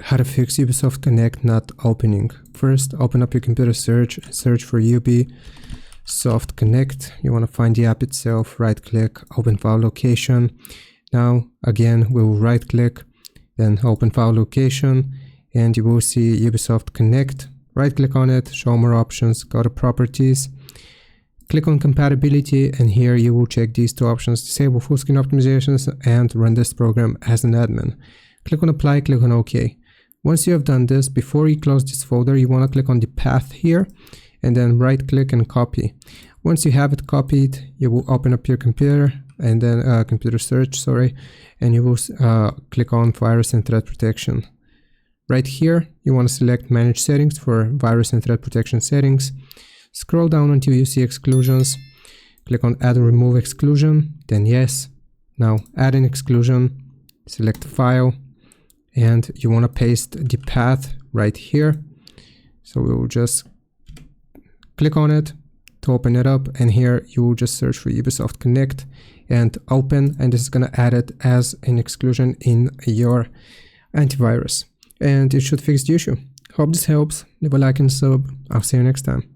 How to fix Ubisoft Connect not opening. First, open up your computer search and search for Ubisoft Connect. You want to find the app itself, right click, open file location. Now, again, we will right click, then open file location, and you will see Ubisoft Connect. Right click on it, show more options, go to properties, click on compatibility, and here you will check these two options: disable full screen optimizations and run this program as an admin. Click on apply, click on OK. Once you have done this, before you close this folder, you want to click on the path here and then right click and copy. Once you have it copied, you will open up your computer and then computer search, and you will click on virus and threat protection. Right here, you want to select manage settings for virus and threat protection settings. Scroll down until you see exclusions. Click on add or remove exclusion, then yes. Now add an exclusion, select file, and you want to paste the path right here. So we will just click on it to open it up, and here you will just search for Ubisoft Connect and open, and this is going to add it as an exclusion in your antivirus, and it should fix the issue. Hope this helps. Leave a like and sub. I'll see you next time.